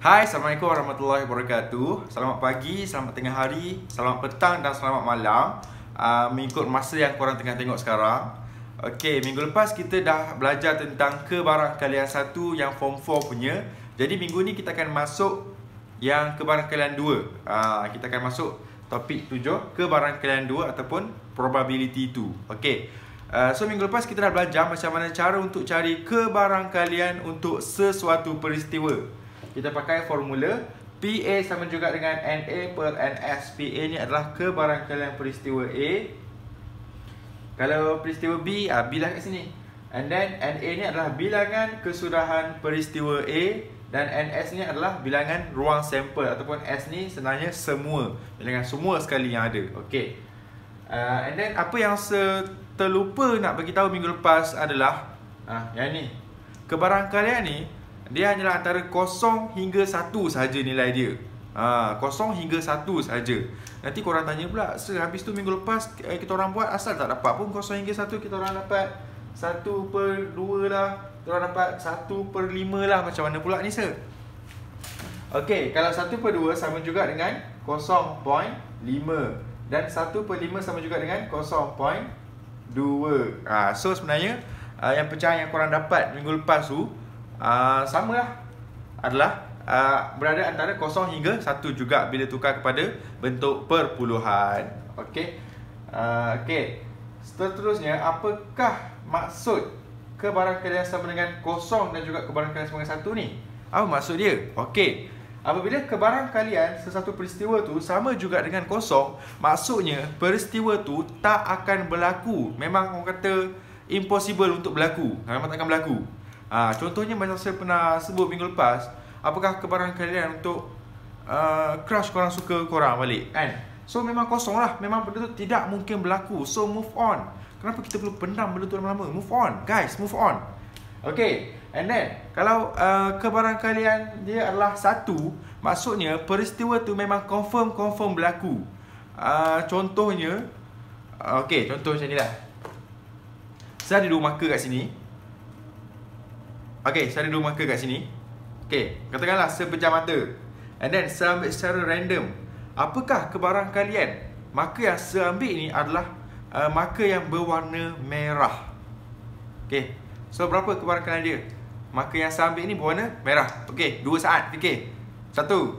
Hai, Assalamualaikum warahmatullahi wabarakatuh. Selamat pagi, selamat tengah hari, selamat petang dan selamat malam, mengikut masa yang korang tengah tengok sekarang. Okey, minggu lepas kita dah belajar tentang kebarangkalian 1 yang form 4 punya. Jadi minggu ni kita akan masuk yang kebarangkalian 2. Kita akan masuk topik 7, kebarangkalian 2 ataupun probability 2. Okey. So minggu lepas kita dah belajar macam mana cara untuk cari kebarangkalian untuk sesuatu peristiwa. Kita pakai formula PA sama juga dengan NA per NS. PA ni adalah kebarangkalian peristiwa A. Kalau peristiwa B, bilang kat sini. And then NA ni adalah bilangan kesudahan peristiwa A. Dan NS ni adalah bilangan ruang sampel. Ataupun S ni sebenarnya semua. Bilangan semua sekali yang ada. Okay. And then apa yang terlupa nak bagi tahu minggu lepas adalah yang ni. Kebarangkalian ni dia hanyalah antara 0 hingga 1 sahaja nilai dia. 0 hingga 1 sahaja. Nanti korang tanya pula, habis tu minggu lepas kita orang buat asal tak dapat pun 0 hingga 1, kita orang dapat 1/2 lah, kita orang dapat 1/5 lah. Macam mana pula ni sir? Okey, kalau 1/2 sama juga dengan 0.5 dan 1/5 sama juga dengan 0.2. So sebenarnya yang pecahan yang korang dapat minggu lepas tu samalah, adalah berada antara 0 hingga 1 juga bila tukar kepada bentuk perpuluhan. Okey. Okey. Seterusnya, apakah maksud kebarangkalian sama dengan 0 dan juga kebarangkalian sama dengan 1 ni? Apa maksud dia? Okey. Apabila kebarangkalian sesuatu peristiwa tu sama juga dengan 0, maksudnya peristiwa tu tak akan berlaku. Memang orang kata impossible untuk berlaku. Memang takkan berlaku. Contohnya macam saya pernah sebut minggu lepas, apakah kebarangkalian untuk crush korang suka korang balik kan? So memang 0 lah, memang benda tu tidak mungkin berlaku. So move on. Kenapa kita perlu pendam benda tu lama-lama? Move on guys, move on. Okay. And then kalau kebarangkalian dia adalah 1, maksudnya peristiwa tu memang confirm berlaku. Contohnya, okay, contoh macam ni lah. Saya ada 2 marker kat sini. Okay, saya ada 2 marker kat sini. Okay, katakanlah sepejam mata. And then saya ambil secara random. Apakah kebarangkalian marker yang saya ambil ni adalah marker yang berwarna merah? Okay, so berapa kebarangkalian dia? Marker yang saya ambil ni berwarna merah. Okay, 2 saat fikir. 1,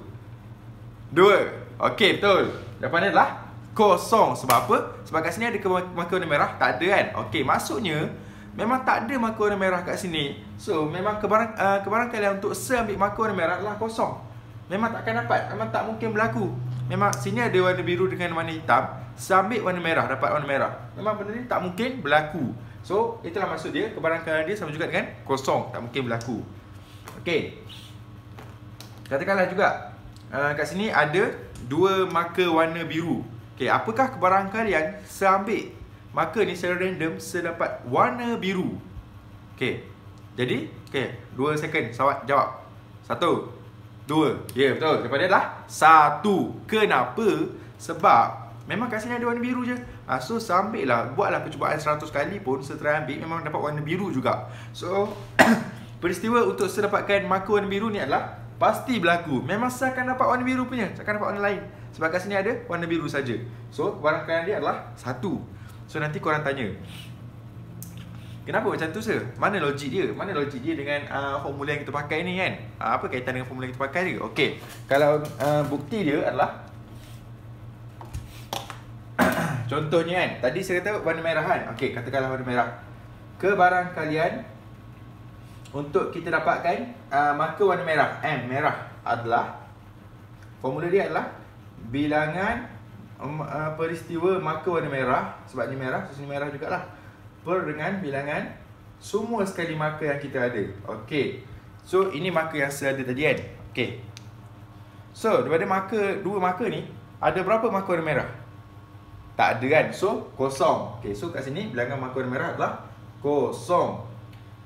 2. Okay, betul. Jawapan dia adalah 0. Sebab apa? Sebab kat sini ada marker warna merah. Tak ada kan? Okay, maksudnya memang tak ada marker warna merah kat sini. So memang kebarangkalian untuk saya ambil marker warna merah adalah 0. Memang tak akan dapat. Memang tak mungkin berlaku. Memang sini ada warna biru dengan warna hitam. Saya ambil warna merah, dapat warna merah. Memang benda ni tak mungkin berlaku. So itulah maksud dia. Kebarangkalian dia sama juga dengan 0. Tak mungkin berlaku. Okay. Katakanlah juga kat sini ada 2 marker warna biru. Okay, apakah kebarangkalian saya ambil marker ni secara random, saya dapat warna biru? Okay. Jadi, okay, 2 second jawab. 1, 2. Ya, betul. Jawapan dia adalah 1. Kenapa? Sebab memang kat sini ada warna biru je. So, saya ambil lah, buatlah percubaan 100 kali pun, saya try ambil, memang dapat warna biru juga. So, peristiwa untuk saya dapatkan marker warna biru ni adalah pasti berlaku. Memang saya akan dapat warna biru punya, saya akan dapat warna lain. Sebab kat sini ada warna biru saja. So, kebarangkalian dia adalah 1. So nanti korang tanya, kenapa macam tu sir? Mana logik dia? Mana logik dia dengan formula yang kita pakai ni kan? Apa kaitan dengan formula yang kita pakai dia? Okey, kalau bukti dia adalah contohnya kan, tadi saya kata warna merah kan? Okey, katakanlah warna merah. Kebarangkalian untuk kita dapatkan marker warna merah, M merah, adalah formula dia adalah bilangan peristiwa marker warna merah, sebab ni merah, so ni merah jugalah, per dengan bilangan semua sekali marker yang kita ada. Okey. So ini marker yang saya ada tadi kan. Okey. So daripada marker, 2 marker ni, ada berapa marker warna merah? Tak ada kan. So 0. Okey, so kat sini bilangan marker warna merah adalah 0.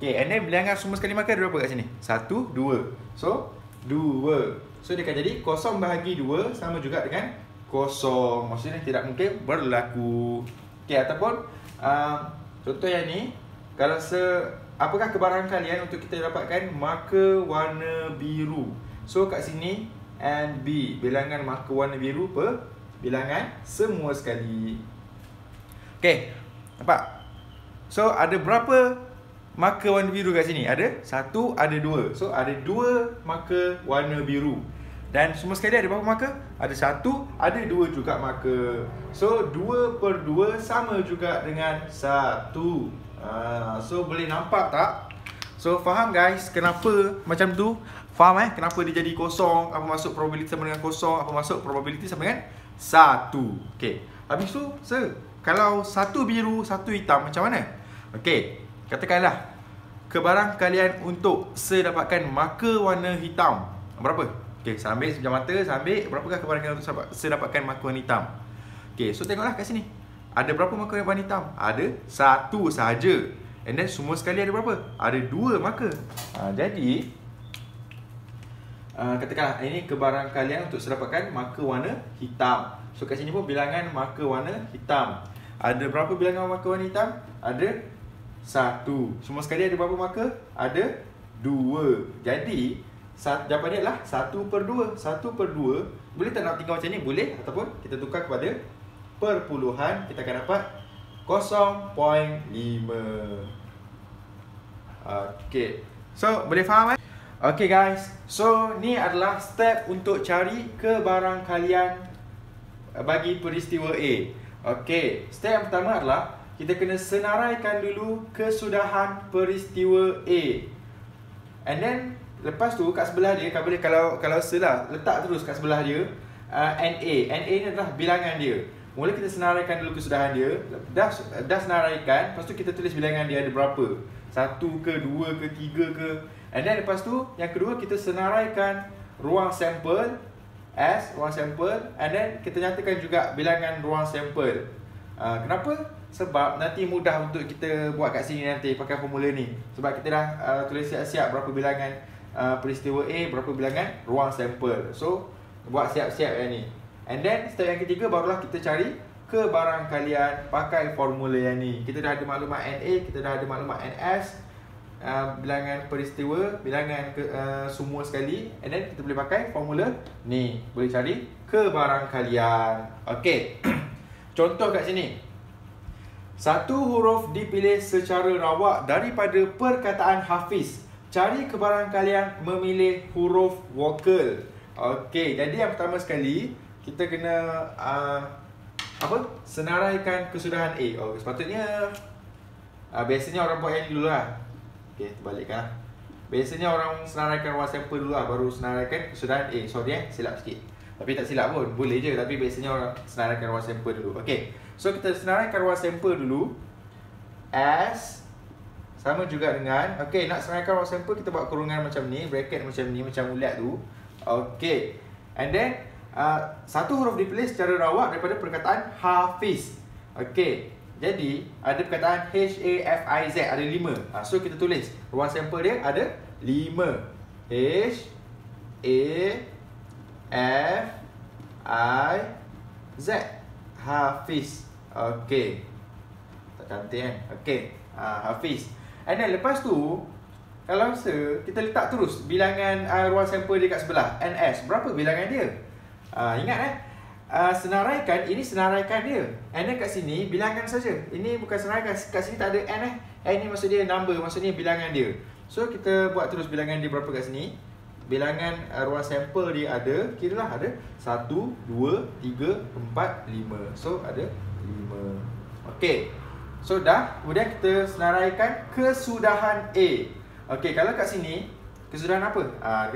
Okey, and then bilangan semua sekali marker ada berapa kat sini? 1, 2. So 2. So dia akan jadi 0 bahagi 2 sama juga dengan 0. Maksudnya tidak mungkin berlaku. Okey, ataupun contoh yang ni, kalau apakah kebarangkalian untuk kita dapatkan marker warna biru? So kat sini NB, bilangan marker warna biru per bilangan semua sekali. Okay, nampak? So ada berapa marker warna biru kat sini? Ada 1, ada 2. So ada 2 marker warna biru. Dan semua sekali ada berapa marker? Ada 1, ada 2 juga marker. So 2 per 2 sama juga dengan 1. So boleh nampak tak? So faham guys kenapa macam tu? Faham kenapa dia jadi kosong? Apa masuk probability sama dengan kosong? Apa masuk probability sama dengan 1? Okay, habis tu kalau 1 biru, 1 hitam macam mana? Okay, katakanlah kebarangkalian untuk saya dapatkan marker warna hitam berapa? Okay, saya ambil sejam mata, saya ambil berapakah kebarangkalian untuk saya dapatkan marker warna hitam? Okay, so tengoklah kat sini. Ada berapa marker warna hitam? Ada 1 sahaja. And then semua sekali ada berapa? Ada 2 marker. Jadi katakanlah ini kebarangkalian untuk saya dapatkan marker warna hitam. So kat sini pun bilangan marker warna hitam. Ada berapa bilangan marker warna hitam? Ada 1. Semua sekali ada berapa marker? Ada 2. Jadi jawapan dia adalah 1 per 2. 1 per 2. Boleh tak nak tinggal macam ni? Boleh. Ataupun kita tukar kepada perpuluhan. Kita akan dapat 0.5. Okay, so boleh faham Okay guys, so ni adalah step untuk cari kebarangkalian bagi peristiwa A. Okay, step yang pertama adalah kita kena senaraikan dulu kesudahan peristiwa A. And then lepas tu kat sebelah dia, kalau selah letak terus kat sebelah dia NA. NA ni adalah bilangan dia. Mula kita senaraikan dulu kesudahan dia. Dah senaraikan, lepas tu kita tulis bilangan dia ada berapa. 1 ke, 2 ke, 3 ke. And then lepas tu yang kedua kita senaraikan ruang sampel S, ruang sampel. And then kita nyatakan juga bilangan ruang sampel. Kenapa? Sebab nanti mudah untuk kita buat kat sini nanti pakai formula ni. Sebab kita dah tulis siap-siap berapa bilangan peristiwa A, berapa bilangan ruang sampel. So buat siap-siap yang ni. And then step yang ketiga barulah kita cari kebarangkalian pakai formula yang ni. Kita dah ada maklumat NA, kita dah ada maklumat NS, bilangan peristiwa, bilangan semua sekali. And then kita boleh pakai formula ni, boleh cari kebarangkalian. Okay. Contoh kat sini. Satu huruf dipilih secara rawak daripada perkataan Hafiz. Cari kebarangkalian memilih huruf vokal. Okay, jadi yang pertama sekali kita kena senaraikan kesudahan A. Sepatutnya biasanya orang buat yang ni dulu lah. Okay, terbalikkan. Biasanya orang senaraikan ruang sampel dulu lah, baru senaraikan kesudahan A. Sorry silap sikit. Tapi tak silap pun, boleh je. Tapi biasanya orang senaraikan ruang sampel dulu. Okay, so kita senaraikan ruang sampel dulu. S sama juga dengan, okay, nak senaraikan ruang sampel kita buat kurungan macam ni, bracket macam ni, macam ulat tu. Okay, and then satu huruf dipilih secara rawak daripada perkataan Hafiz. Okay, jadi ada perkataan H-A-F-I-Z, ada 5. So kita tulis ruang sampel dia ada 5. H-A-F-I-Z, Hafiz. Okay, tak cantik kan? Okay, Hafiz. And then lepas tu kalau kita letak terus bilangan ruang sampel dia kat sebelah, NS, berapa bilangan dia? Ingat senaraikan, ini senaraikan dia. And then kat sini bilangan saja. Ini bukan senaraikan, kat sini tak ada N N ni maksud dia number, maksudnya bilangan dia. So kita buat terus bilangan dia berapa kat sini. Bilangan ruang sampel dia ada, kiralah ada 1, 2, 3, 4, 5. So ada 5. Okay, so dah. Kemudian kita senaraikan kesudahan A. Okay, kalau kat sini kesudahan apa?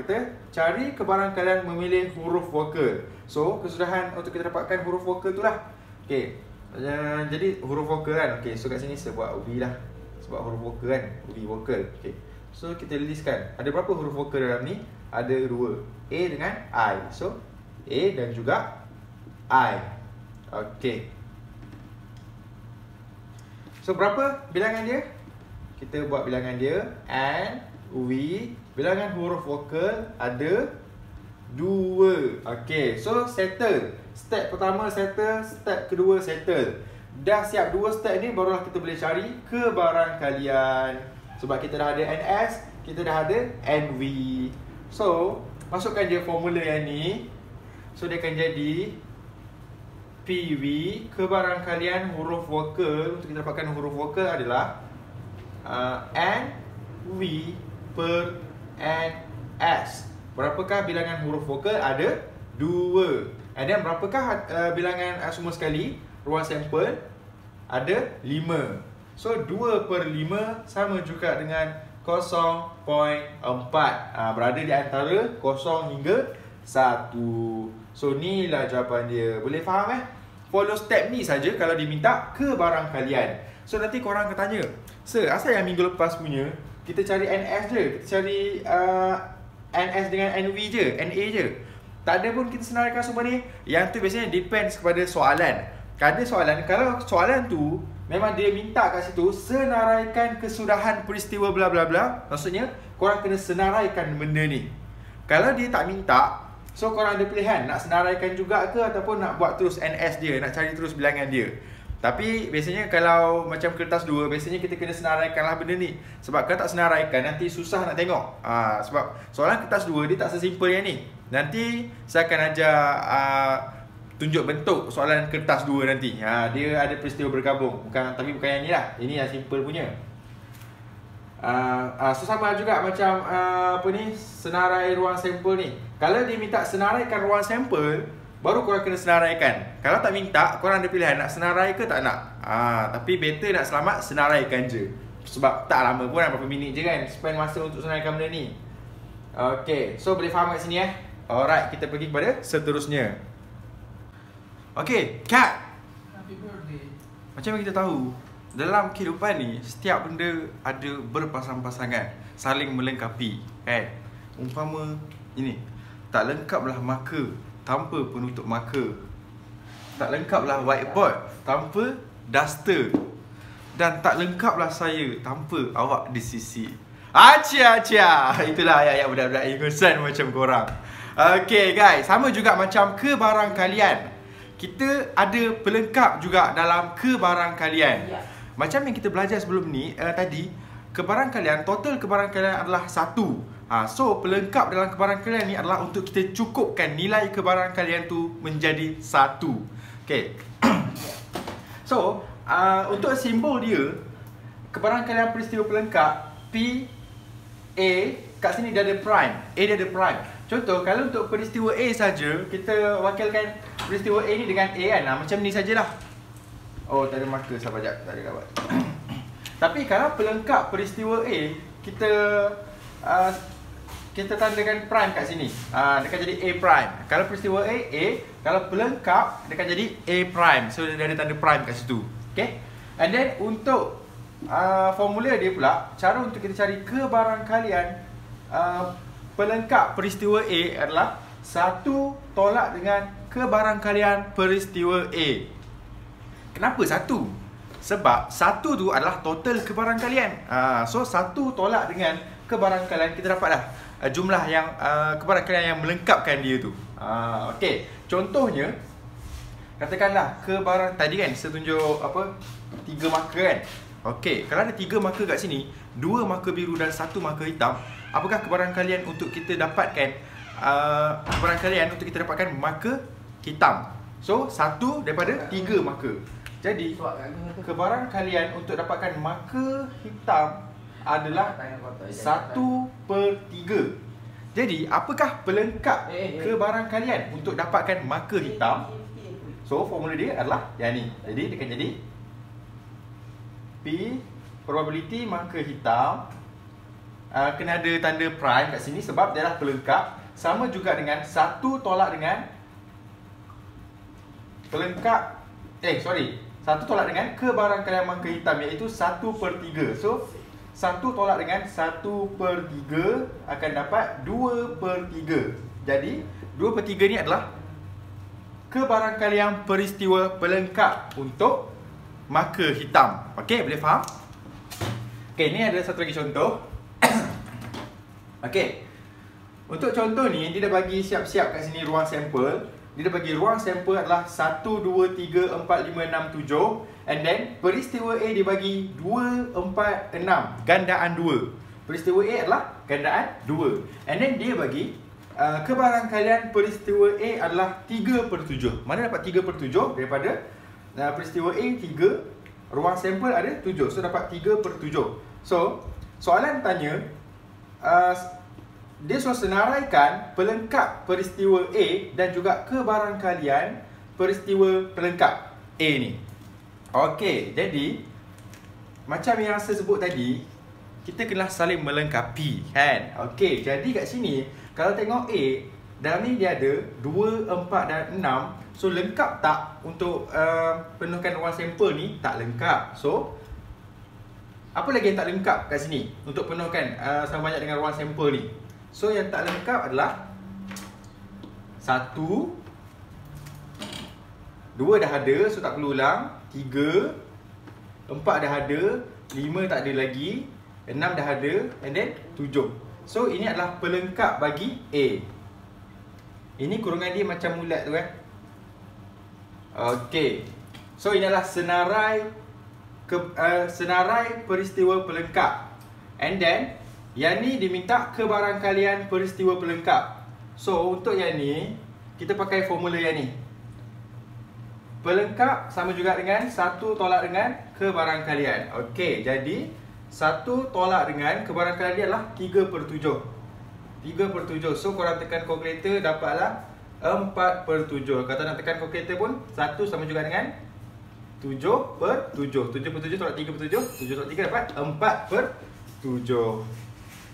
Kita cari kebarangkalian memilih huruf vokal. So kesudahan untuk kita dapatkan huruf vokal tu lah. Okay, jadi huruf vokal kan. Okay, so kat sini saya buat V lah, sebab huruf vokal kan, V vokal. Okay, so kita listkan ada berapa huruf vokal dalam ni? Ada 2, A dengan I. So A dan juga I. Okay, so berapa bilangan dia? Kita buat bilangan dia N, V. Bilangan huruf vokal ada 2. Okay, so settle. Step pertama settle, step kedua settle. Dah siap 2 step ni, barulah kita boleh cari kebarangkalian. Sebab kita dah ada NS, kita dah ada NV. So masukkan je formula yang ni. So dia akan jadi PV, kebarangkalian huruf vokal. Untuk kita dapatkan huruf vokal adalah NV per NS. Berapakah bilangan huruf vokal? Ada 2. And then berapakah bilangan semua sekali ruang sampel? Ada 5. So 2 per 5 sama juga dengan 0.4. Berada di antara 0 hingga 1. So ni lah jawapan dia. Boleh faham Follow step ni saja kalau diminta kebarangkalian. So nanti korang akan tanya, Sir, asal yang minggu lepas punya kita cari NS je, kita cari NS dengan NV je, NA je, tak ada pun kita senaraikan semua ni. Yang tu biasanya depends kepada soalan. Ada soalan, kalau soalan tu memang dia minta kat situ senaraikan kesudahan peristiwa bla bla bla, maksudnya korang kena senaraikan benda ni. Kalau dia tak minta, so korang ada pilihan nak senaraikan juga ke ataupun nak buat terus NS dia, nak cari terus bilangan dia. Tapi biasanya kalau macam kertas 2, biasanya kita kena senaraikan lah benda ni. Sebab kalau tak senaraikan nanti susah nak tengok. Sebab soalan kertas 2 dia tak sesimpel yang ni. Nanti saya akan ajar tunjuk bentuk soalan kertas 2 nanti. Dia ada peristiwa bergabung. Tapi bukan yang ni lah. Ini yang simple punya. So sama juga macam senarai ruang sampel ni. Kalau dia minta senaraikan ruang sampel, baru korang kena senaraikan. Kalau tak minta, korang ada pilihan nak senarai ke tak nak. Tapi better nak selamat senaraikan je. Sebab tak lama pun, berapa minit je kan spend masa untuk senaraikan benda ni. Okay, so boleh faham kat sini Alright, kita pergi kepada seterusnya. Okay, cut. Happy birthday. Macam yang kita tahu, dalam kehidupan ni setiap benda ada berpasang-pasangan, saling melengkapi kan. Umpama ini, tak lengkaplah marker tanpa penutup marker, tak lengkaplah whiteboard tanpa duster, dan tak lengkaplah saya tanpa awak di sisi. Acia. Itulah ayat-ayat budak-budak ingusan macam korang. Okay guys, sama juga macam kebarangkalian. Kita ada pelengkap juga dalam kebarangkalian. Macam yang kita belajar sebelum ni tadi, kebarangkalian, total kebarangkalian adalah 1. So pelengkap dalam kebarangkalian ni adalah untuk kita cukupkan nilai kebarangkalian tu menjadi 1. Okay. So untuk simbol dia, kebarangkalian peristiwa pelengkap P, A, kat sini dia ada prime. A dia ada prime. Contoh, kalau untuk peristiwa A saja, kita wakilkan peristiwa A ni dengan A kan. Macam ni sajalah. Oh, tak ada marker, sabar sekejap. Tak ada kawan. Tapi kalau pelengkap peristiwa A, kita tandakan prime kat sini. Dia akan jadi A prime. Kalau peristiwa A, A. Kalau pelengkap, dia akan jadi A prime. So, dia ada tanda prime kat situ. Okay. And then, untuk formula dia pula, cara untuk kita cari kebarangkalian pelengkap peristiwa A adalah 1 tolak dengan kebarangkalian peristiwa A. Kenapa 1? Sebab 1 tu adalah total kebarangkalian. So 1 tolak dengan kebarangkalian, kita dapatlah jumlah yang kebarangkalian yang melengkapkan dia tu. Okey, contohnya katakanlah tadi kan saya tunjuk 3 marker kan. Okey, kalau ada 3 marker kat sini, 2 marker biru dan 1 marker hitam, apakah kebarangkalian untuk kita dapatkan marker hitam? So 1 daripada 3 marker. Jadi kebarangkalian untuk dapatkan marker hitam adalah 1/3. Jadi apakah pelengkap kebarangkalian untuk dapatkan marker hitam? So formula dia adalah yang ni. Jadi dia akan jadi P probability marker hitam, kena ada tanda prime kat sini sebab dia adalah pelengkap, sama juga dengan 1 tolak dengan pelengkap 1 tolak dengan kebarangkalian marker hitam, iaitu 1/3. So 1 tolak dengan 1/3 akan dapat 2/3. Jadi 2/3 ni adalah kebarangkalian peristiwa pelengkap untuk marker hitam. Okey, boleh faham? Okey, ni ada satu lagi contoh. Okey. Untuk contoh ni, dia dah bagi siap-siap kat sini ruang sampel. Dia dah bagi ruang sampel adalah 1, 2, 3, 4, 5, 6, 7. And then peristiwa A dia bagi 2, 4, 6, gandaan 2. Peristiwa A adalah gandaan 2. And then dia bagi kebarangkalian peristiwa A adalah 3/7. Mana dapat 3/7? Daripada peristiwa A 3, ruang sampel ada 7. So dapat 3/7. So soalan tanya, dia suruh senaraikan pelengkap peristiwa A dan juga kebarangkalian peristiwa pelengkap A ni. Okey, jadi macam yang saya sebut tadi, kita kena saling melengkapi, kan? Okey, jadi kat sini kalau tengok A, dalam ni dia ada 2, 4 dan 6. So lengkap tak untuk penuhkan ruang sampel ni? Tak lengkap. So apa lagi yang tak lengkap kat sini untuk penuhkan sama banyak dengan ruang sampel ni? So yang tak lengkap adalah 1, 2 dah ada, so tak perlu ulang. 3, 4 dah ada, 5 tak ada lagi, 6 dah ada, and then 7. So ini adalah pelengkap bagi A. Ini kurungan dia macam bulat tu, kan? Okey. So ini adalah senarai peristiwa pelengkap. And then yang ni diminta kebarangkalian peristiwa pelengkap. So untuk yang ni kita pakai formula yang ni. Pelengkap sama juga dengan 1 tolak dengan kebarangkalian. Okey, jadi 1 tolak dengan kebarangkalian dia adalah 3/7. 3/7. So korang tekan kalkulator dapatlah 4/7. Kalau nak tekan kalkulator pun 1 sama juga dengan 7/7. 7/7 tolak 3/7, 7 tolak 3 dapat 4/7.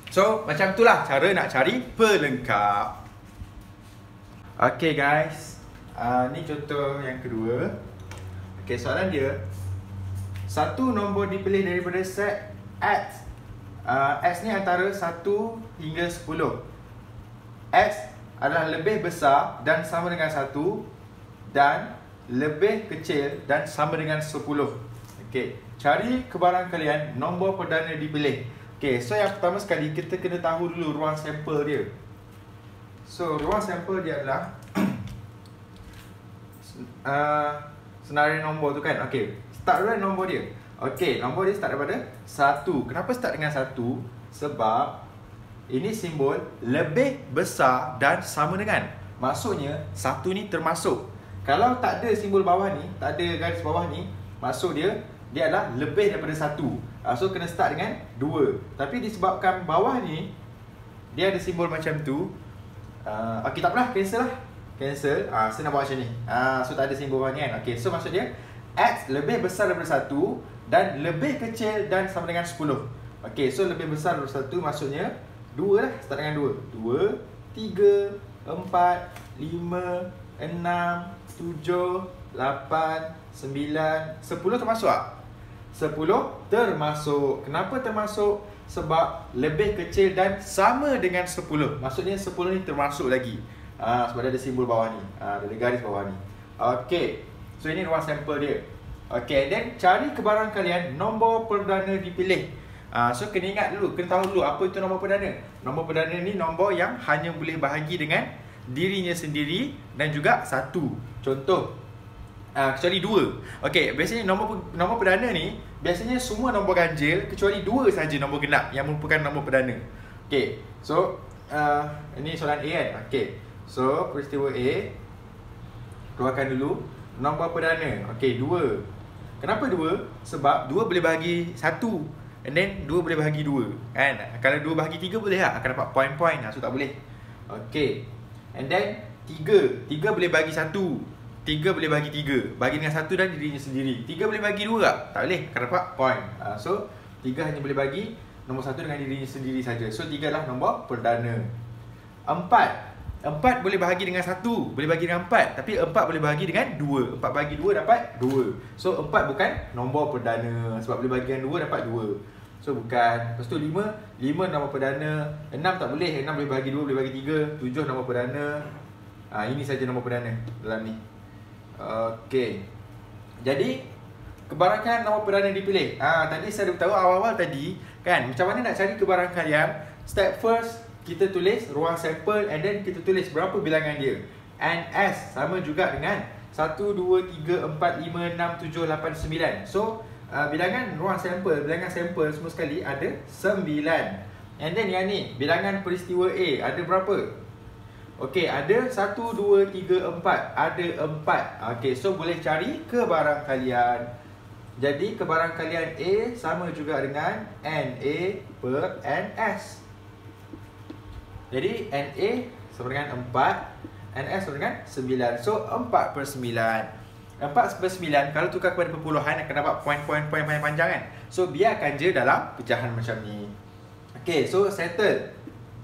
So macam itulah cara nak cari pelengkap. Okay guys, ni contoh yang kedua. Okay, soalan dia, satu nombor dipilih daripada set X. X ni antara 1 hingga 10. X adalah lebih besar dan sama dengan 1 dan lebih kecil dan sama dengan 10. Okay, cari kebarangkalian nombor perdana dipilih. Okay, so yang pertama sekali kita kena tahu dulu ruang sampel dia. So ruang sampel dia adalah senarai nombor tu, kan. Okay, start dulu nombor dia. Okay, nombor dia start daripada 1. Kenapa start dengan 1? Sebab ini simbol lebih besar dan sama dengan. Maksudnya 1 ni termasuk. Kalau tak ada simbol bawah ni, tak ada garis bawah ni, maksud dia adalah lebih daripada 1. So kena start dengan 2. Tapi disebabkan bawah ni dia ada simbol macam tu, okay, tak apalah, cancel lah. Cancel. Saya nak buat macam ni. So tak ada simbol bawah ni, kan. Okay, so maksud dia X lebih besar daripada 1 dan lebih kecil dan sama dengan 10. Okay, so lebih besar daripada 1 maksudnya 2 lah. Start dengan 2. 2, 3, 4, 5, 6, 7, 8, 9, 10 termasuk tak? 10 termasuk. Kenapa termasuk? Sebab lebih kecil dan sama dengan 10. Maksudnya 10 ni termasuk lagi. Sebab dia ada simbol bawah ni. Ada garis bawah ni. Okay, so ini ruang sampel dia. Okay, then cari kebarangkalian nombor perdana dipilih. So kena ingat dulu, kena tahu dulu apa itu nombor perdana. Nombor perdana ni nombor yang hanya boleh bahagi dengan dirinya sendiri dan juga 1. Contoh, kecuali 2. Okey, biasanya nombor perdana ni biasanya semua nombor ganjil kecuali 2 saja nombor genap yang merupakan nombor perdana. Okey, so ini soalan A, kan. Okey, so peristiwa A, keluarkan dulu nombor perdana. Okey, 2. Kenapa 2? Sebab 2 boleh bahagi 1, and then 2 boleh bahagi 2, kan. Kalau 2 bahagi 3 boleh tak? Akan dapat point-point. So tak boleh. Okey, and then 3 boleh bahagi 1, 3 boleh bagi 3. Bagi dengan 1 dan dirinya sendiri. 3 boleh bagi 2 tak? Tak boleh. Akan dapat point. So 3 hanya boleh bagi nombor 1 dengan dirinya sendiri saja. So 3 lah nombor perdana. 4 boleh bahagi dengan 1, boleh bagi dengan 4. Tapi 4 boleh bahagi dengan 2. 4 bagi 2 dapat 2. So 4 bukan nombor perdana. Sebab boleh bagi dengan 2 dapat 2. So bukan. Lepas tu 5 nombor perdana. 6 tak boleh. 6 boleh bagi 2, boleh bagi 3. 7 nombor perdana. Ini saja nombor perdana dalam ni. Okey, jadi kebarangkalian nombor perdana dipilih. Tadi saya beritahu awal-awal tadi, kan, macam mana nak cari kebarangkalian. Step first, kita tulis ruang sampel and then kita tulis berapa bilangan dia. And S sama juga dengan 1, 2, 3, 4, 5, 6, 7, 8, 9. So bilangan ruang sampel, bilangan sampel semua sekali ada 9. And then yang ni, bilangan peristiwa A ada berapa? Okey, ada 1, 2, 3, 4. Ada 4. Okey, so boleh cari kebarangkalian. Jadi kebarangkalian A sama juga dengan NA per NS. Jadi NA sama dengan 4, NS sama dengan 9. So 4 per 9. 4 per 9 kalau tukar kepada perpuluhan akan dapat poin-poin panjang kan. So biarkan je dalam pecahan macam ni. Okay, so settle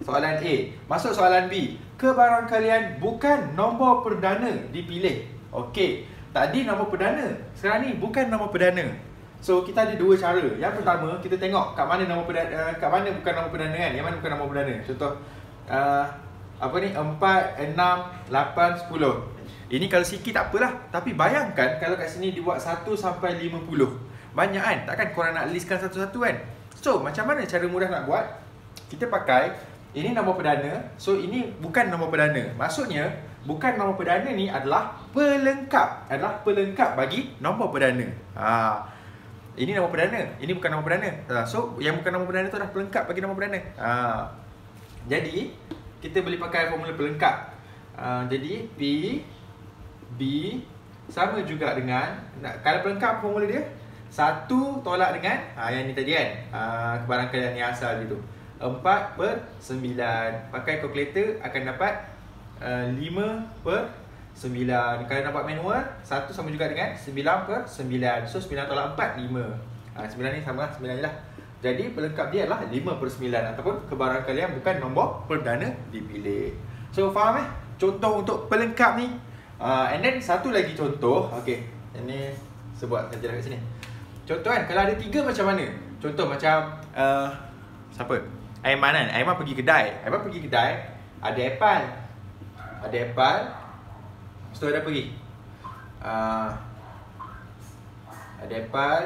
soalan A. Masuk soalan B. Kebarangkalian bukan nombor perdana dipilih. Okay, tadi nombor perdana, sekarang ni bukan nombor perdana. So kita ada dua cara. Yang pertama, kita tengok kat mana nombor perdana, kat mana bukan nombor perdana kan. Yang mana bukan nombor perdana. Contoh apa ni, 4, 6, 8, 10. Ini kalau sikit tak apalah. Tapi bayangkan kalau kat sini dibuat 1 sampai 50. Banyak kan? Takkan korang nak listkan satu-satu kan? So macam mana cara mudah nak buat? Kita pakai, ini nombor perdana. So ini bukan nombor perdana. Maksudnya bukan nombor perdana ni adalah pelengkap. Adalah pelengkap bagi nombor perdana. Ini nombor perdana. Ini bukan nombor perdana. So yang bukan nombor perdana tu adalah pelengkap bagi nombor perdana. Jadi kita boleh pakai formula pelengkap. Jadi P B sama juga dengan, kalau pelengkap formula dia 1 tolak dengan yang ni tadi kan, kebarangkalian yang asal gitu, 4 per 9. Pakai kalkulator akan dapat 5 per 9. Kalau dapat manual, 1 sama juga dengan 9 per 9. So 9 tolak 4, 5. 9 ni sama lah, 9 je lah. Jadi pelengkap dia adalah 5 per 9. Ataupun kebarangkalian bukan nombor perdana dipilih. So faham contoh untuk pelengkap ni. And then satu lagi contoh. Okay, ini sebuat saja kat sini. Contoh kan, kalau ada 3 macam mana? Contoh macam siapa? Aiman kan? Aiman pergi kedai. Aiman pergi kedai, ada apple. Ada apple. Lepas tu ada apa lagi? Ada apple,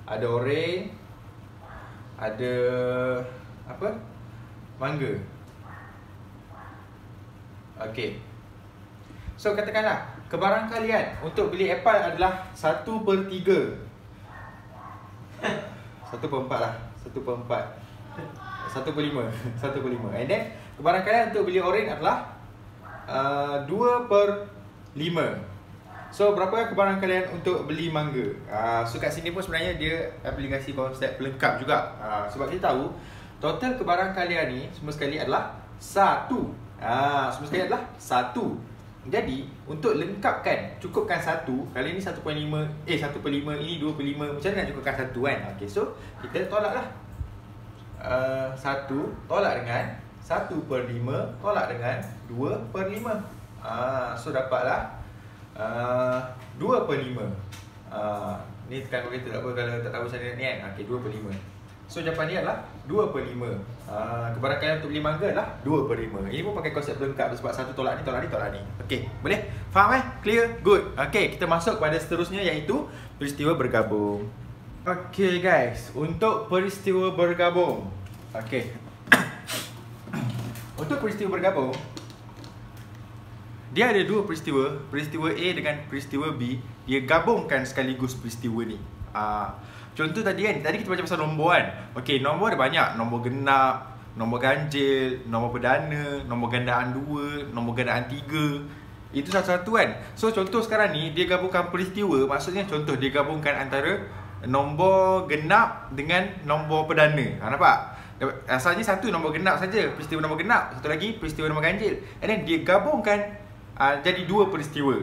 ada orange, ada apa? Mangga. Okay. So katakanlah kebarangkalian untuk beli apple adalah 1 per 3. 1 per 4 lah. 1 per 4. 1 per 5. 1 per 5. And then kebarangkalian untuk beli orange adalah 2 per 5. So berapa kebarangkalian untuk beli mangga? So kat sini pun sebenarnya dia aplikasi konsep pelengkap juga. Sebab kita tahu total kebarangkalian ni semua sekali adalah 1. Semua sekali adalah 1. Jadi untuk lengkapkan, cukupkan 1. Kali ni 1.5, 1 per 5, ini 2 per 5. Macam mana nak cukupkan 1 kan? Okay, so kita tolak lah. 1 tolak dengan 1 per 5 tolak dengan 2 per 5. So dapatlah 2 per 5. Ni tekan kalkulator tak apa kalau tak tahu macam ni kan. Okay, 2 per 5. So jawapan dia adalah 2 per 5. Kebarangkalian untuk beli mangga adalah 2 per 5. Ini pun pakai konsep pelengkap sebab satu tolak ni, tolak ni, tolak ni. Okay, boleh? Faham Clear? Good. Okay, kita masuk kepada seterusnya iaitu peristiwa bergabung. Okay guys, untuk peristiwa bergabung. Okay. Untuk peristiwa bergabung, dia ada dua peristiwa. Peristiwa A dengan peristiwa B. Dia gabungkan sekaligus peristiwa ni. Contoh tadi kan, tadi kita baca pasal nombor kan. Okey, nombor ada banyak. Nombor genap, nombor ganjil, nombor perdana, nombor gandaan 2, nombor gandaan 3. Itu satu-satu kan. So contoh sekarang ni dia gabungkan peristiwa. Maksudnya contoh dia gabungkan antara nombor genap dengan nombor perdana. Nampak? Asalnya satu nombor genap saja, peristiwa nombor genap. Satu lagi peristiwa nombor ganjil. And then dia gabungkan jadi dua peristiwa.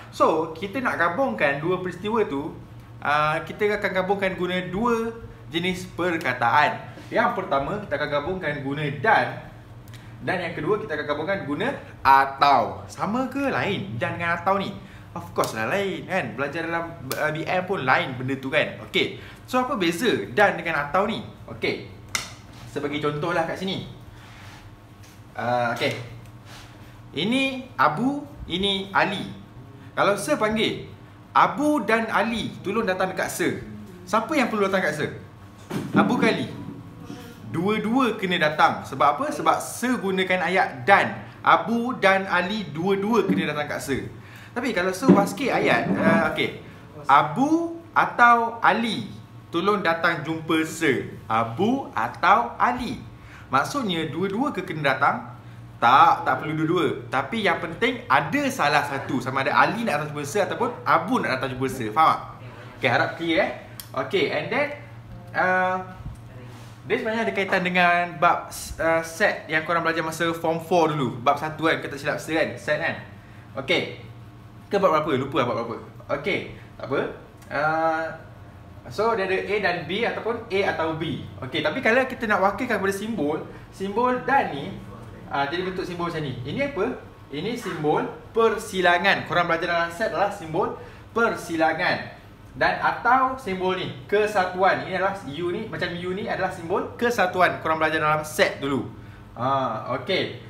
So kita nak gabungkan dua peristiwa tu, kita akan gabungkan guna dua jenis perkataan. Yang pertama kita akan gabungkan guna dan yang kedua kita akan gabungkan guna atau. Sama ke lain dan dengan atau ni? Of course lah lain kan. Belajar dalam BM pun lain benda tu kan. Okey. So apa beza dan dengan atau ni? Okey. Sebagai contoh lah kat sini. Okey. Ini Abu, ini Ali. Kalau Sir panggil Abu dan Ali, tolong datang dekat Sir. Siapa yang perlu datang dekat Sir? Abu ke Ali? Dua-dua kena datang. Sebab apa? Sebab Sir gunakan ayat dan. Abu dan Ali dua-dua kena datang kat Sir. Tapi kalau Sir ubah sikit ayat, okay. Abu atau Ali, tolong datang jumpa Sir. Abu atau Ali. Maksudnya dua-dua ke kena datang? Tak perlu dua-dua. Tapi yang penting ada salah satu. Sama ada Ali nak datang jumpa Sir ataupun Abu nak datang jumpa Sir. Faham tak? Okay, harap clear Okay, and then dia sebenarnya ada kaitan dengan bab set yang korang belajar masa form 4 dulu. Bab 1 kan, kita silap Sir kan, set kan. Okay, ke bab berapa? Lupa bab berapa. Okay, tak apa. So dia ada A dan B ataupun A atau B. Okay, tapi kalau kita nak wakilkan kepada simbol, simbol dan ni jadi bentuk simbol macam ni. Ini apa? Ini simbol persilangan. Korang belajar dalam set adalah simbol persilangan. Dan atau simbol ni kesatuan. Ini adalah U ni, macam U ni adalah simbol kesatuan. Korang belajar dalam set dulu. Okay.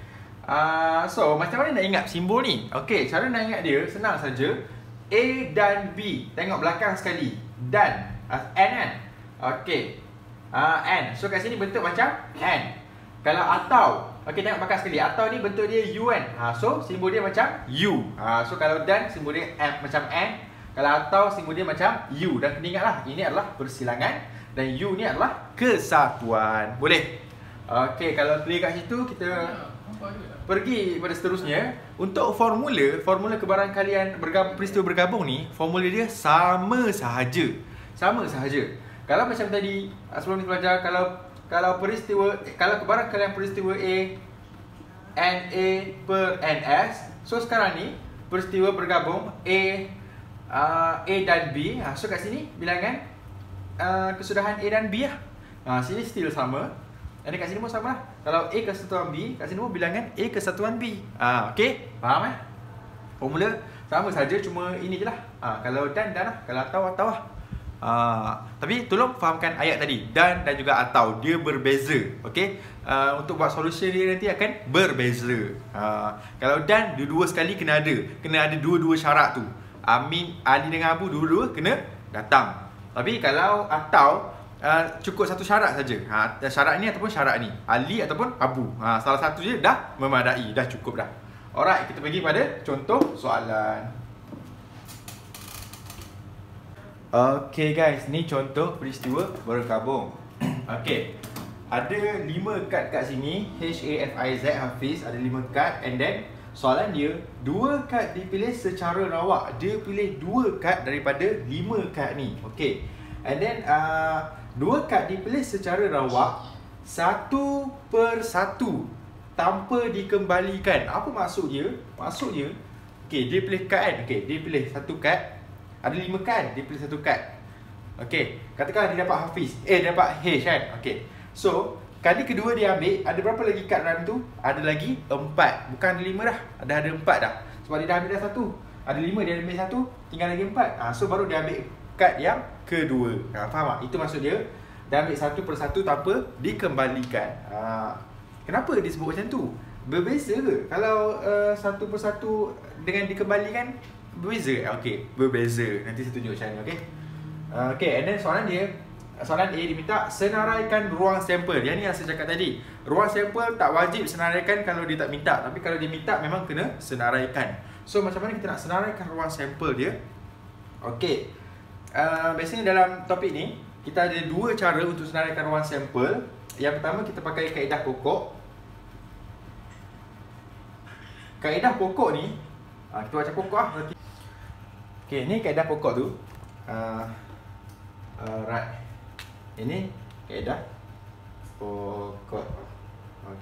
So macam mana nak ingat simbol ni? Okay, cara nak ingat dia senang saja. A dan B. Tengok belakang sekali. Dan N kan? Okay. N. So kat sini bentuk macam N. Kalau atau, okay, tengok belakang sekali. Atau ni bentuk dia U kan? So simbol dia macam U. So kalau dan simbol dia macam N. Kalau atau simbol dia macam U. Dan kena ingatlah, ini adalah persilangan. Dan U ni adalah kesatuan. Boleh? Okay, kalau clear kat situ, kita pergi pada seterusnya. Untuk formula kebarangkalian peristiwa bergabung ni, formula dia sama sahaja. Sama sahaja. Kalau macam tadi, sebelum kita belajar, kalau kebarangkalian peristiwa A NA per NS. So sekarang ni peristiwa bergabung A dan B. So kat sini bilangan kesudahan A dan B lah. Sini still sama. Dan kat sini pun sama lah. Kalau A kesatuan B, kat sini pun bilangan A kesatuan B. Okay, faham formula sama saja, cuma ini je lah. Kalau dan lah. Kalau atau lah. Tapi tolong fahamkan ayat tadi. Dan juga atau, dia berbeza. Okay, untuk buat solution dia nanti akan berbeza. Kalau dan, dua-dua sekali kena ada dua-dua syarat tu. Ali dengan Abu dua-dua kena datang. Tapi kalau atau, cukup satu syarat saja. Syarat ni ataupun syarat ni, Ali ataupun Abu. Salah satu je dah memadai, dah cukup dah. Alright, kita pergi pada contoh soalan. Okay guys, ni contoh peristiwa bergabung. Okay, ada 5 kad kat sini. HAFIZ, Hafiz, ada 5 kad. And then soalan dia, 2 kad dipilih secara rawak. Dia pilih 2 kad daripada 5 kad ni. Okay, and then 2 kad dipilih secara rawak, satu per satu, tanpa dikembalikan. Apa maksud dia? Maksudnya, okay, dia pilih kad kan? Okay, dia pilih satu kad. Ada 5 kad, dia pilih satu kad. Okay, katakanlah dia dapat Hafiz, dia dapat H kan? Okay, so kali kedua dia ambil, ada berapa lagi kad dalam tu? Ada lagi 4. Bukan ada 5 dah, ada 4 dah. Sebab dia dah ambil dah satu. Ada 5, dia ambil satu, tinggal lagi 4. So baru dia ambil kad yang kedua. Faham tak? Itu maksud dia. Dia ambil satu per satu tanpa dikembalikan. Kenapa dia sebut macam tu? Berbeza ke? Kalau satu per satu dengan dikembalikan, berbeza? Okay, berbeza. Nanti saya tunjuk macam mana, okay? Okay, and then soalan dia, soalan A diminta senaraikan ruang sampel. Yang ni yang saya cakap tadi. Ruang sampel tak wajib senaraikan kalau dia tak minta. Tapi kalau dia minta, memang kena senaraikan. So macam mana kita nak senaraikan ruang sampel dia? Okay, biasanya dalam topik ni, kita ada 2 cara untuk senaraikan ruang sampel. Yang pertama, kita pakai kaedah pokok. Kaedah pokok ni, kita baca pokok lah. Okay, ni kaedah pokok tu. Right. Ini kaedah pokok.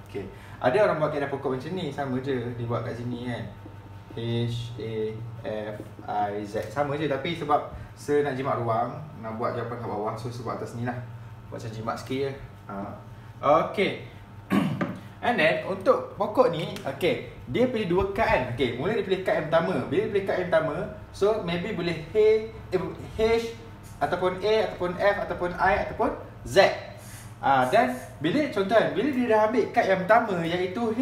Okay, ada orang buat kaedah pokok macam ni, sama je. Dia buat kat sini kan, HAFIZ, sama je. Tapi sebab saya nak jimat ruang, nak buat jawapan kat bawah, so sebab atas ni lah. Buat macam jimat sikit je. Okay. And then untuk pokok ni, okay, dia pilih 2 kad kan. Okay, mula dia pilih kad yang pertama. Bila dia pilih kad yang pertama, so maybe boleh H ataupun A ataupun F ataupun I ataupun Z. Dan bila contoh kan, bila dia dah ambil kad yang pertama iaitu H,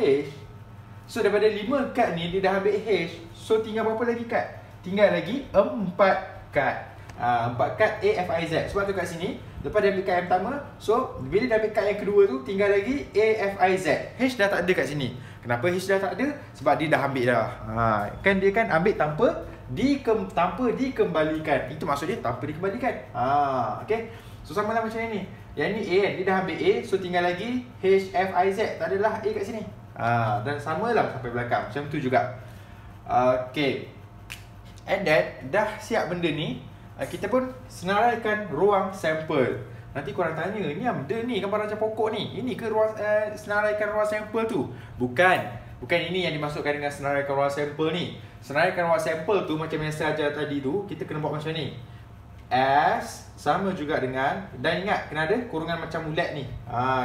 so daripada 5 kad ni dia dah ambil H, so tinggal berapa lagi kad? Tinggal lagi 4 kad. 4 kad A, F, I, Z. Sebab tu kat sini, lepas dia ambil kad yang pertama, so bila dia ambil kad yang kedua tu, tinggal lagi A, F, I, Z. H dah tak ada kat sini. Kenapa H dah tak ada? Sebab dia dah ambil dah. Kan dia kan ambil tanpa dikembalikan. Itu maksud dia tanpa dikembalikan. Okay, so sama lah macam ni. Yang ni A kan, dia dah ambil A, so tinggal lagi H, F, I, Z. Tak adalah A kat sini. Dan samalah sampai belakang. Macam tu juga. Okay. And then dah siap benda ni, kita pun senaraikan ruang sampel. Nanti korang tanya, ni benda ni gambar raja pokok ni, ini ke ruang senaraikan ruang sampel tu? Bukan ini yang dimasukkan dengan senaraikan ruang sampel ni. Senaraikan ruang sampel tu macam yang saya ajar tadi tu, kita kena buat macam ni. S sama juga dengan, dan ingat kena ada kurungan macam bulat ni.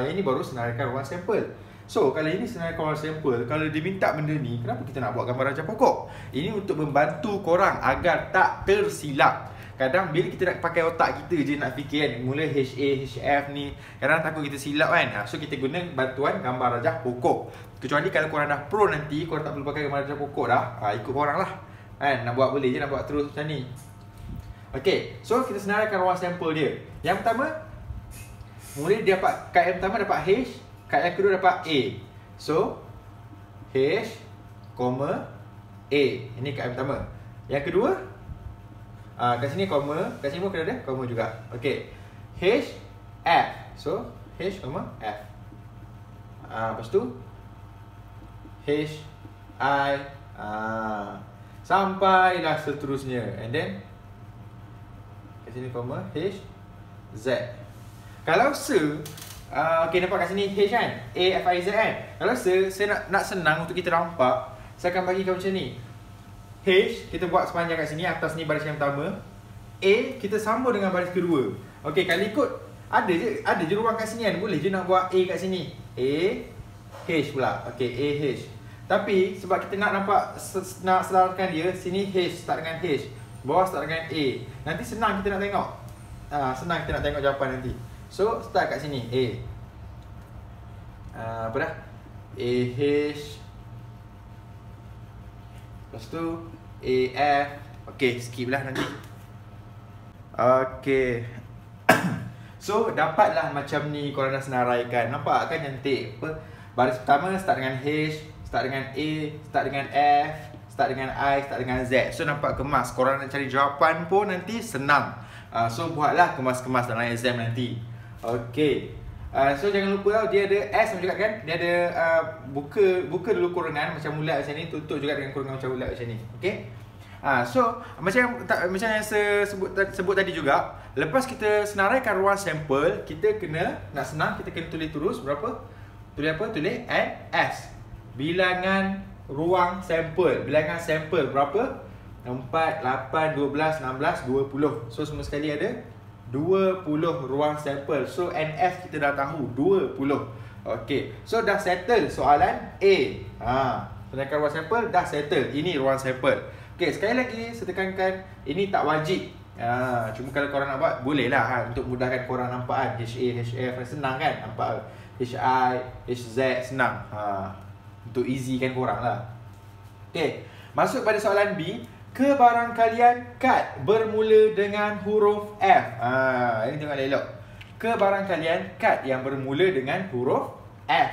Yang ni baru senaraikan ruang sampel. So kalau ini senaraikan ruang sampel, kalau diminta benda ni, kenapa kita nak buat gambar raja pokok? Ini untuk membantu korang agar tak tersilap. Kadang bila kita nak pakai otak kita je nak fikir kan, mula HA, HF ni, kadang takut kita silap kan. So kita guna bantuan gambar rajah pokok. Kecuali kalau korang dah pro nanti, korang tak perlu pakai gambar rajah pokok dah, ikut korang lah kan. Nak buat boleh je, nak buat terus macam ni. Okay, so kita senaraikan ruang sampel dia. Yang pertama, mula dia dapat, kat yang pertama dapat H, kat yang kedua dapat A. So H, A. Ini kat yang pertama. Yang kedua, kat sini koma, kat sini pun kena ada koma juga. Okay, H, F. So H, F. Lepas tu H, I, sampailah seterusnya. And then kat sini koma, H, Z. Kalau okay, nampak kat sini H kan, A, F, I, Z kan. Kalau saya nak senang untuk kita nampak, saya akan bagi kau macam ni. H, kita buat sepanjang kat sini, atas ni baris yang pertama. A, kita sambung dengan baris kedua. Okay, kalau ikut, ada je ruang kat sini kan. Boleh je nak buat A kat sini. A, H pula. Okay, A, H. Tapi, sebab kita nak nampak, nak selaraskan dia, sini H start dengan H, bawah start dengan A. Nanti senang kita nak tengok. Senang kita nak tengok jawapan nanti. So, start kat sini, A. Apa dah? A, H. Lepas tu AF. Okay, skip lah nanti. Okay. So, dapatlah macam ni korang dah senaraikan. Nampak kan cantik? Baris pertama start dengan H, start dengan A, start dengan F, start dengan I, start dengan Z. So, nampak kemas. Korang nak cari jawapan pun nanti senang. So, buatlah kemas-kemas dalam exam nanti. Okay. So jangan lupa tau, dia ada S macam cakap kan. Dia ada buka dulu kurungan macam bulat macam ni, tutup juga dengan kurungan macam bulat macam ni. Okay. So macam yang saya sebut tadi juga, lepas kita senaraikan ruang sampel, kita kena, nak senang kita kena tulis terus berapa? Tulis apa? Tulis S. Bilangan ruang sampel. Bilangan sampel berapa? 4, 8, 12, 16, 20. So semua sekali ada 20 ruang sampel. So NF kita dah tahu 20. Okey. So dah settle soalan A. Senaraikan ruang sampel dah settle. Ini ruang sampel. Okey, sekali lagi saya tekankan, ini tak wajib. Cuma kalau korang nak buat, boleh lah untuk mudahkan korang nampak kan. HA, HF senang kan nampak. HI, HZ senang. Untuk easykan korang lah. Okey, masuk pada soalan B. Kebarangkalian kad bermula dengan huruf F. Ini tengok elok. Kebarangkalian kad yang bermula dengan huruf F.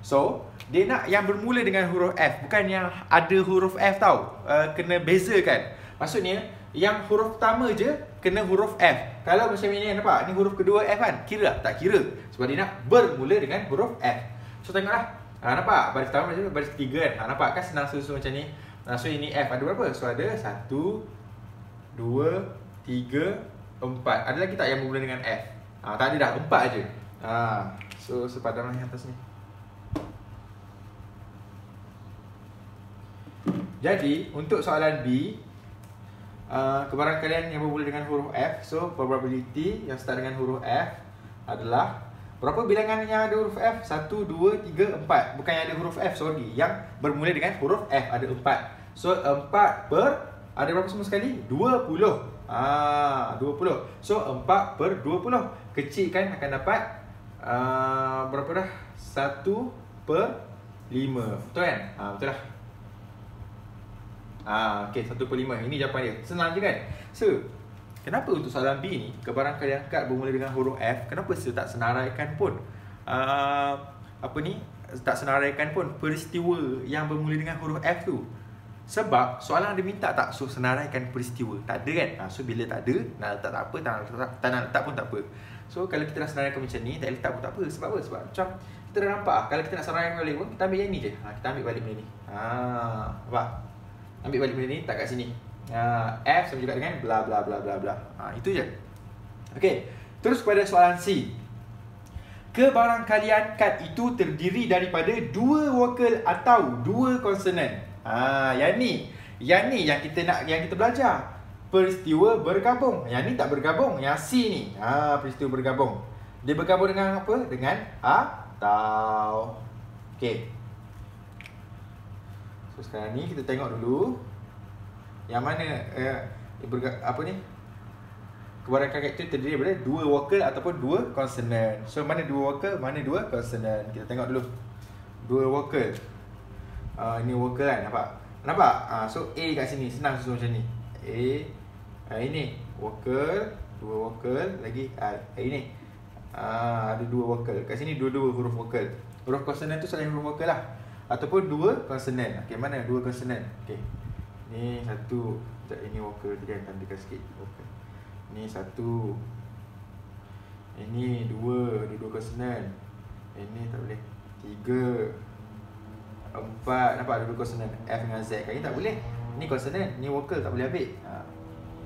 So, dia nak yang bermula dengan huruf F, bukan yang ada huruf F tau. Kena bezakan. Maksudnya, yang huruf pertama je kena huruf F. Kalau macam ini nampak, ni huruf kedua F kan? Kira tak kira. Sebab dia nak bermula dengan huruf F. So, tengoklah. Nampak? Baris pertama macam baris ketiga kan? Nampak kan senang susun macam ni? So ini F ada berapa? So ada 1, 2, 3, 4. Ada lagi tak yang bermula dengan F? Tak ada dah, 4 aje. So sepadanlah yang atas ni. Jadi untuk soalan B, kebarangkalian yang bermula dengan huruf F. So probability yang start dengan huruf F adalah berapa bilangan yang ada huruf F? 1, 2, 3, 4. Bukan yang ada huruf F, sorry. Yang bermula dengan huruf F ada 4. So 4 per, ada berapa semua sekali? 20. 20. So 4 per 20. Kecilkan akan dapat berapa dah? 1 per 5. Betul kan? Betul lah. Okay, 1 per 5. Ini jawapan dia. Senang je kan? So kenapa untuk soalan B ni, kebarangkalian kad bermula dengan huruf F, kenapa saya tak senaraikan pun tak senaraikan pun peristiwa yang bermula dengan huruf F tu? Sebab soalan ada minta tak so senaraikan peristiwa. Tak ada kan? So bila tak ada, nak letak tak apa, tak nak letak pun tak apa. So kalau kita dah senaraikan macam ni, tak letak pun tak apa. Sebab apa? Sebab macam kita dah nampak kalau kita nak sarangkan balik pun, kita ambil yang ni je. Kita ambil balik benda ni. Nampak? Ambil balik benda ni, tak kat sini. F sama juga dengan bla bla bla bla bla. Itu je. Okey, terus kepada soalan C. Kebarangkalian kad itu terdiri daripada dua vokal atau dua konsonan. Yang ni yang kita belajar. Peristiwa bergabung. Yang ni tak bergabung, yang C ni. Peristiwa bergabung. Dia bergabung dengan apa? Dengan atau. Okey. So sekarang ni kita tengok dulu yang mana apa ni? Kebarangkalian itu terdiri daripada dua vokal ataupun dua konsonan. So mana dua vokal, mana dua konsonan? Kita tengok dulu. Dua vokal. Ini vokal kan, nampak? So A kat sini, senang susun macam ni. Ini vokal, dua vokal, lagi ini. Ada dua vokal. Kat sini dua-dua huruf vokal. Huruf konsonan tu selain huruf vokal lah. Ataupun dua konsonan. Okey, mana dua konsonan? Okey. Ni satu. Ini vokal tadi yang tandakan sikit. Vokal. Ni satu. Ini dua. Dua konsonan. Ini tak boleh. Tiga. Empat. Nampak ada dua konsonan. F dengan Z. Kan ni tak boleh. Ni konsonan. Ni vokal tak boleh ambil.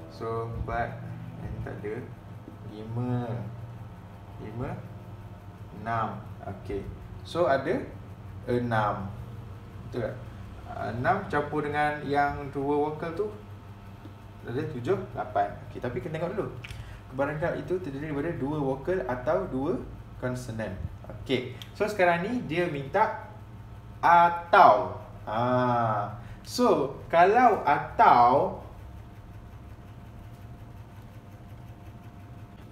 So empat. Ini tak ada. Lima. Enam. Okey. So ada 6. Betul tak? 6 campur dengan yang dua vokal tu ada 7, 8. Okey, tapi kita tengok dulu. Kebarangkalian itu terdiri daripada dua vokal atau dua konsonan. Okey. So sekarang ni dia minta atau. So kalau atau,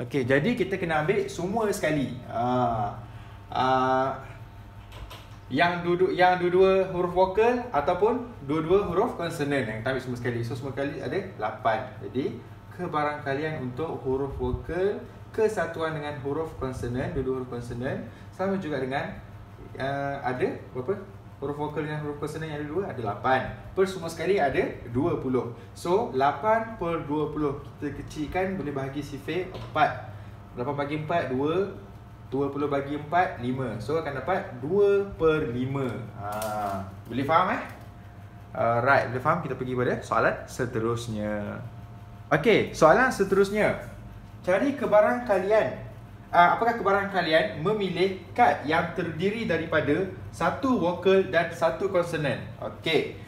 okey, jadi kita kena ambil semua sekali. Yang dua-dua huruf vokal ataupun dua-dua huruf konsonan yang kita ambil semua sekali. So semua kali ada 8. Jadi kebarangkalian untuk huruf vokal kesatuan dengan huruf konsonan, dua-dua huruf konsonan sama juga dengan ada berapa? Huruf vokal dengan huruf konsonan yang ada dua, ada 8. Per semua sekali ada 20. So 8 per 20 kita kecilkan, boleh bahagi sifir 4. 8 bagi 4 2. 20 bagi 4, 5. So akan dapat 2 per 5. Boleh faham right, boleh faham. Kita pergi pada soalan seterusnya. Okey, soalan seterusnya. Cari kebarangkalian. Apakah kebarangkalian memilih kad yang terdiri daripada satu vokal dan satu konsonan? Okey.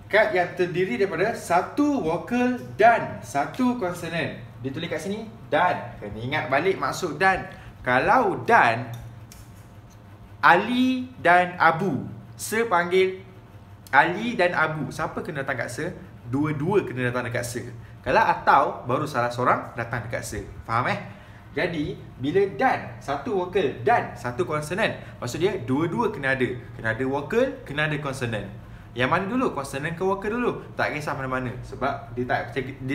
Kad yang terdiri daripada satu vokal dan satu konsonan. Ditulis kat sini dan. Kena ingat balik maksud dan. Kalau dan, Ali dan Abu. Se panggil Ali dan Abu. Siapa kena datang kat se? Dua-dua kena datang dekat se. Kalau atau, baru salah seorang datang dekat se. Faham Jadi, bila dan, satu vokal dan satu konsonan, maksud dia dua-dua kena ada. Kena ada vokal, kena ada konsonan. Yang mana dulu? Konsonan ke vokal dulu? Tak kisah mana-mana. Sebab dia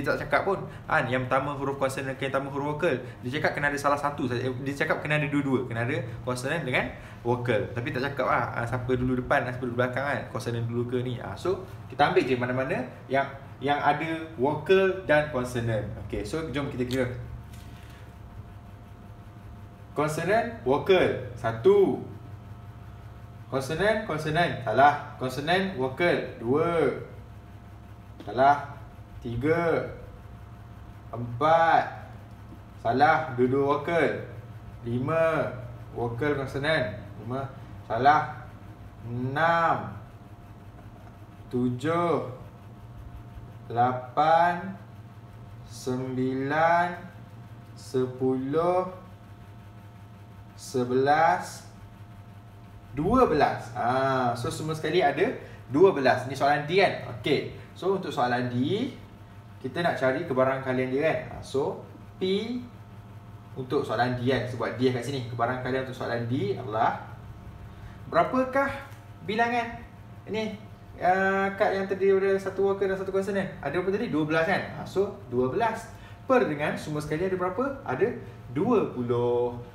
tak cakap pun yang pertama huruf konsonan ke yang pertama huruf vokal. Dia cakap kena ada salah satu saja. Dia cakap kena ada dua-dua. Kena ada konsonan dengan vokal. Tapi tak cakap siapa dulu depan, siapa dulu belakang konsonan dulu ke ni. So kita ambil je mana-mana yang ada vokal dan konsonan. Okey, so jom kita kira. Konsonan, vokal. Satu. Konsonan, salah. Konsonan, vokal, 2. Salah. 3. 4. Salah, dua-dua vokal. 5. Vokal konsonan. 5. Salah. 6. 7. 8. 9. 10. 11. 12. So semua sekali ada 12. Ni soalan D kan. Okey. So untuk soalan D, kita nak cari kebarangkalian dia kan. So P untuk soalan D kan. Sebab D kat sini. Kebarangkalian untuk soalan D adalah berapakah bilangan ini kad yang terdiri daripada satu vokal dan satu konsonan? Ada berapa tadi? 12 kan. So 12 per dengan semua sekali ada berapa? Ada 20.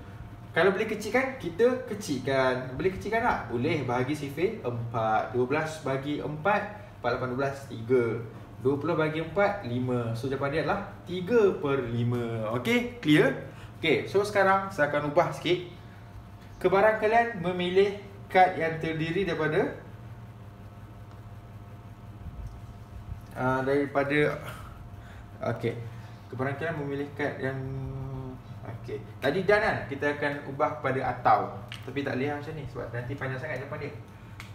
Kalau boleh kecilkan, kita kecilkan. Boleh kecilkan tak? Boleh. Bahagi sifir 4. 12 bagi 4, 4, 8, 12, 3. 20 bagi 4, 5. So jawapan dia adalah 3 per 5. Okey, clear? Okey, so sekarang saya akan ubah sikit. Kebarang kalian memilih kad yang terdiri daripada okey. Kebarang kalian memilih kad yang okey. Tadi dah kan kita akan ubah kepada atau. Tapi tak boleh macam ni sebab nanti panjang sangat jawapan dia.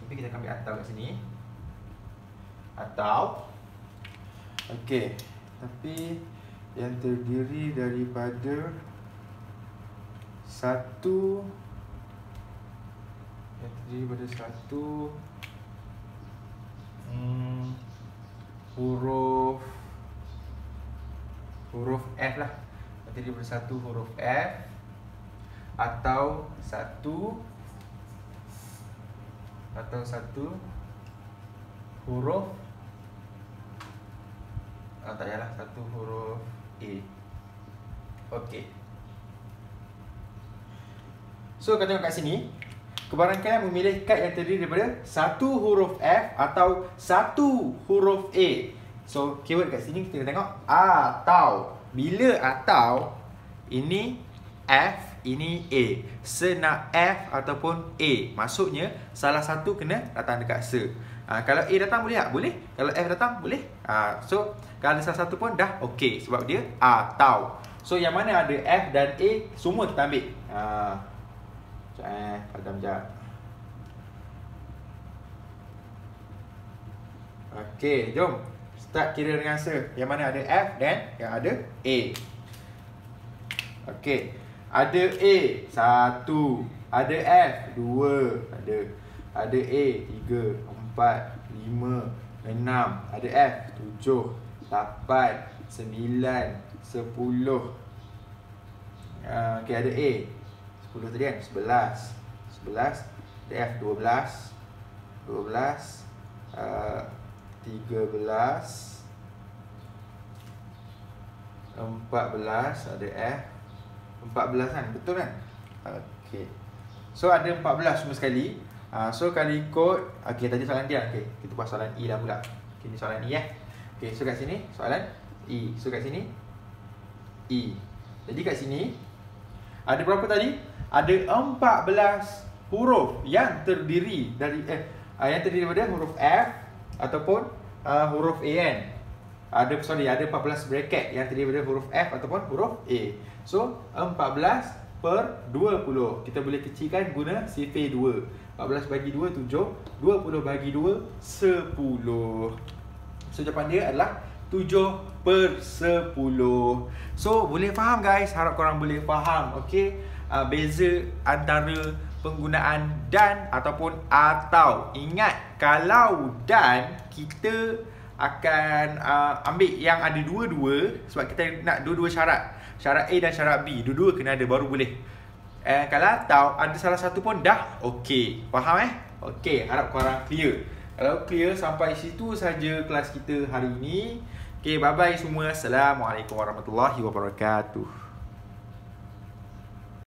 Tapi kita akan ambil atau kat sini. Atau okey. Tapi yang terdiri daripada satu huruf F lah. Yang terdiri daripada satu huruf F atau satu huruf tak payahlah, satu huruf A. Okey. So, kita tengok kat sini. Kebarang kalian memilih kad yang terdiri daripada satu huruf F atau satu huruf A. So, keyword kat sini kita tengok atau. Bila atau, ini F, ini A. Senak F ataupun A. Maksudnya, salah satu kena datang dekat se. Kalau A datang boleh tak? Boleh. Kalau F datang boleh. So, kalau ada salah satu pun dah okey. Sebab dia atau. So, yang mana ada F dan A, semua kita ambil. Padam sekejap. Okey, jom start kira dengan se. Yang mana ada F dan yang ada A. Okey. Ada A, 1. Ada F, 2. Ada A, 3, 4, 5, 6. Ada F, 7, 8, 9, 10. Okey, ada A 10 tadi kan, 11. Ada F, 12, 13, 14. Ada F 14 kan, betul kan? Okey. So ada 14 semua sekali. So kalau ikut, okey tadi soalan dia. Okey, kita buat soalan E dah pula. Okey, ni soalan E Okey, so kat sini soalan E. So kat sini E. Jadi kat sini ada berapa tadi? Ada 14 huruf yang terdiri dari daripada huruf F ataupun huruf A kan. Ada 14 bracket yang terdiri daripada huruf F ataupun huruf A. So 14/20. Kita boleh kecilkan guna sifar 2. 14 bagi 2 7, 20 bagi 2 10. So jawapan dia adalah 7/10. So boleh faham guys, harap korang boleh faham. Okey, beza antara penggunaan dan ataupun atau. Ingat, kalau dan kita akan ambil yang ada dua-dua sebab kita nak dua-dua syarat. Syarat A dan syarat B, dua-dua kena ada baru boleh. Kalau atau ada salah satu pun dah okey. Faham Okey, harap korang clear. Kalau clear, sampai situ saja kelas kita hari ini. Okey, bye-bye semua. Assalamualaikum warahmatullahi wabarakatuh.